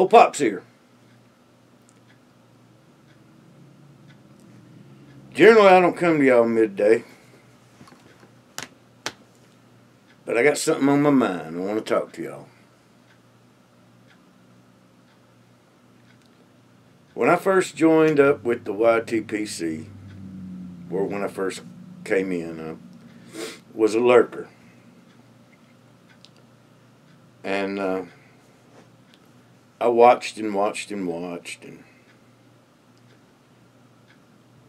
Ole'Pops here. Generally, I don't come to y'all midday, but I got something on my mind. I want to talk to y'all. When I first joined up with the YTPC, or when I first came in, I was a lurker. And I watched and watched and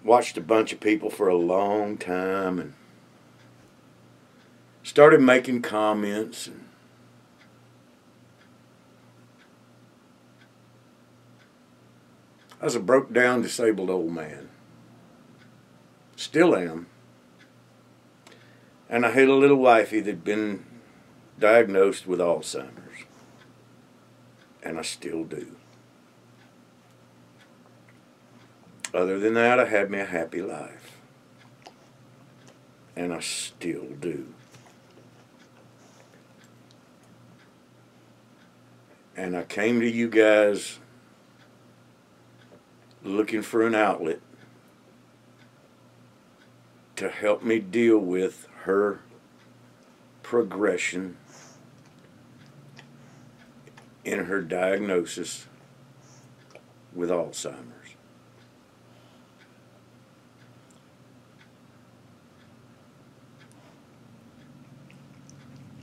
watched a bunch of people for a long time and started making comments. And I was a broke down, disabled old man. Still am. And I had a little wifey that'd been diagnosed with Alzheimer's. And I still do. Other than that, I had me a happy life. And I still do. And I came to you guys looking for an outlet to help me deal with her progression in her diagnosis with Alzheimer's.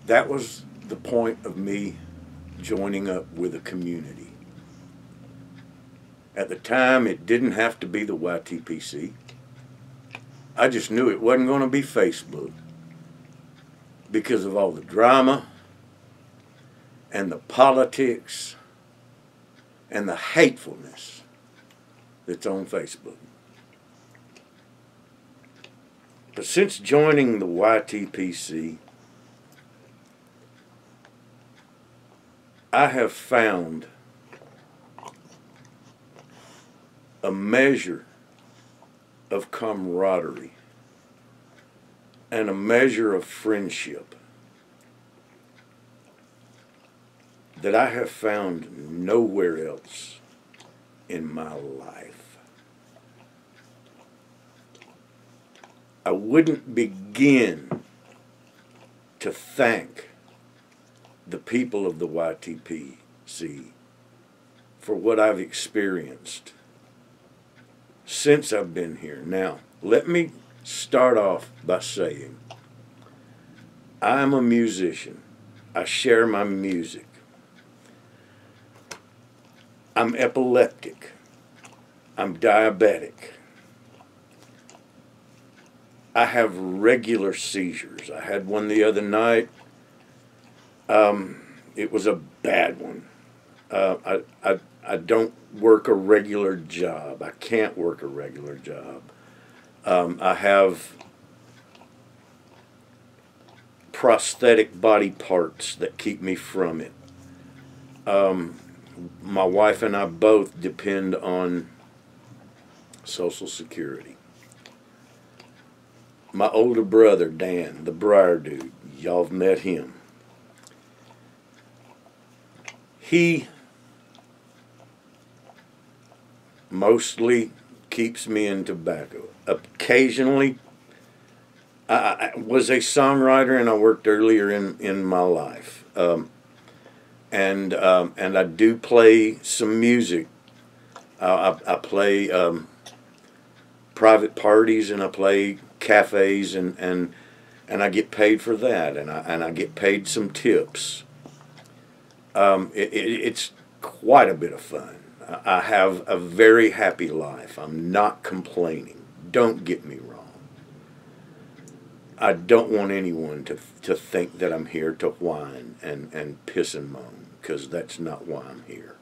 That was the point of me joining up with a community. At the time, it didn't have to be the YTPC. I just knew it wasn't going to be Facebook because of all the drama and the politics and the hatefulness that's on Facebook. But since joining the YTPC, I have found a measure of camaraderie and a measure of friendship that I have found nowhere else in my life. I wouldn't begin to thank the people of the YTPC for what I've experienced since I've been here. Now, let me start off by saying I'm a musician. I share my music. I'm epileptic. I'm diabetic. I have regular seizures. I had one the other night. It was a bad one. I don't work a regular job. I can't work a regular job. I have prosthetic body parts that keep me from it. My wife and I both depend on Social Security. My older brother, Dan, the Briar Dude, y'all have met him. He mostly keeps me in tobacco. Occasionally, I was a songwriter and I worked earlier in my life. And I do play some music. I play private parties and I play cafes and I get paid for that and I get paid some tips. It's quite a bit of fun. I have a very happy life. I'm not complaining. Don't get me wrong. I don't want anyone to think that I'm here to whine and piss and moan, because that's not why I'm here.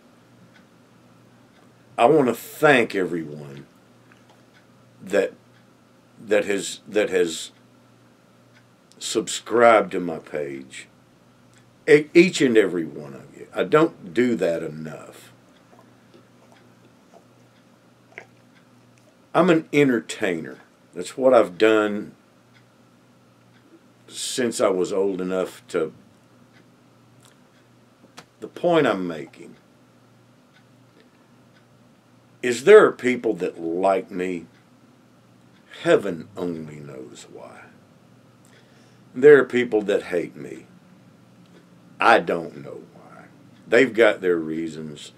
I want to thank everyone that has subscribed to my page. Each and every one of you. I don't do that enough. I'm an entertainer. That's what I've done since I was old enough to... The point I'm making is there are people that like me. Heaven only knows why. There are people that hate me. I don't know why. They've got their reasons.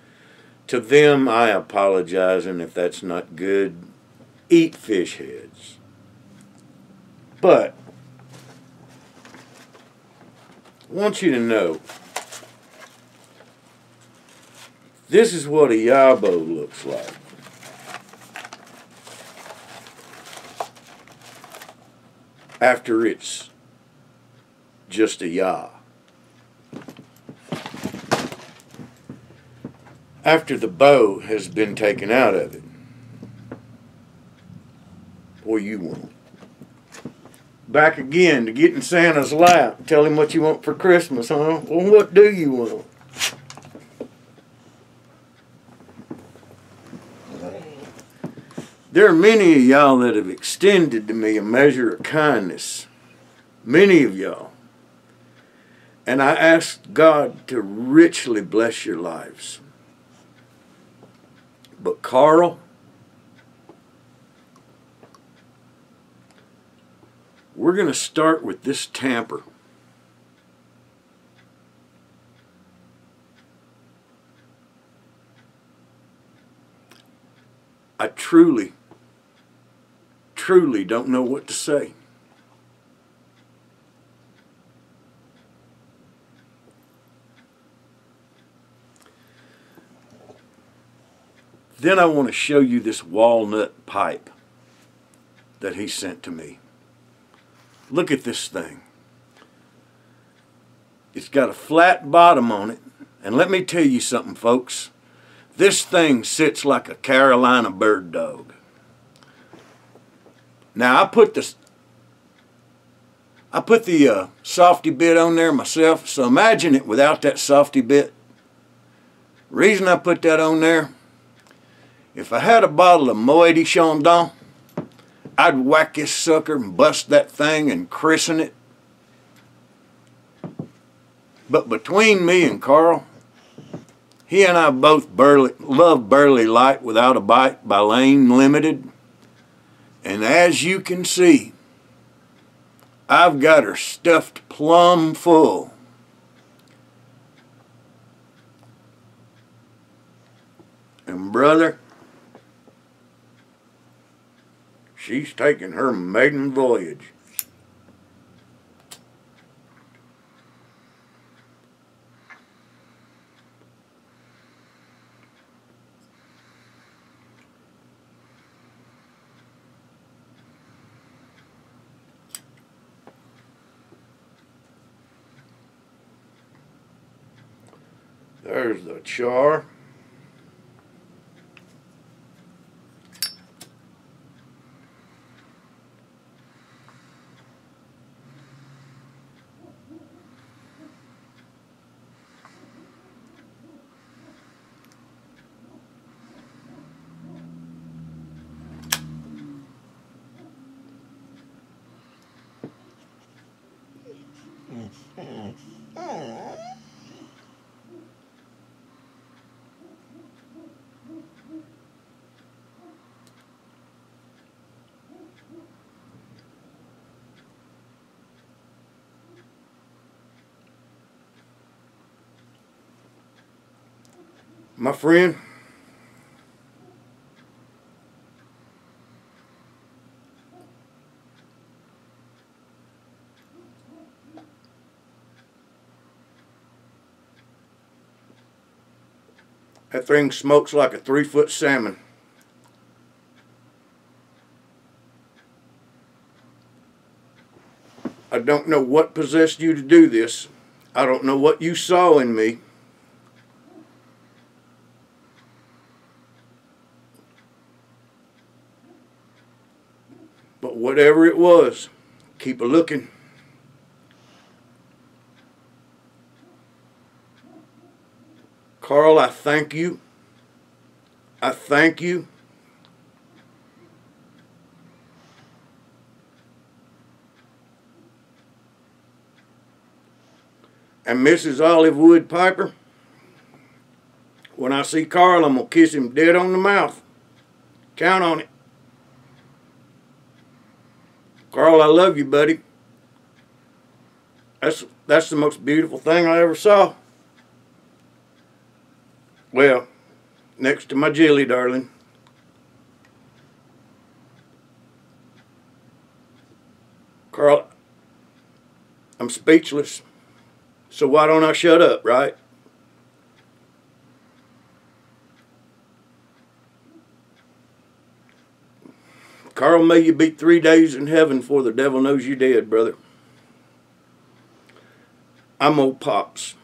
To them, I apologize, and if that's not good, eat fish heads. But I want you to know, this is what a YABO looks like. After it's just a ya. After the bow has been taken out of it. Or you won't. Back again to get in Santa's lap. Tell him what you want for Christmas, huh? Well, what do you want? There are many of y'all that have extended to me a measure of kindness. Many of y'all. And I ask God to richly bless your lives. But Carl, we're going to start with this tamper. I truly don't know what to say. Then I want to show you this walnut pipe that he sent to me. Look at this thing. It's got a flat bottom on it. And let me tell you something, folks. This thing sits like a Carolina bird dog. Now I put the softy bit on there myself, so imagine it without that softy bit. Reason I put that on there, if I had a bottle of Moet de Chandon, I'd whack this sucker and bust that thing and christen it. But between me and Carl, he and I both love Burley Light Without a Bite by Lane Limited. And as you can see, I've got her stuffed plumb full. And brother, she's taking her maiden voyage. There's the char. My friend, that thing smokes like a 3-foot salmon. I don't know what possessed you to do this. I don't know what you saw in me. But whatever it was, keep a looking. Carl, I thank you. I thank you. And Mrs. Olive Wood Piper, when I see Carl, I'm going to kiss him dead on the mouth. Count on it. Carl, I love you, buddy. That's the most beautiful thing I ever saw. Well, next to my Jilly, darling. Carl, I'm speechless. So why don't I shut up, right? Carl, may you be 3 days in heaven before the devil knows you dead, brother. I'm Ole'Pops.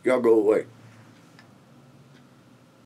Y'all go away.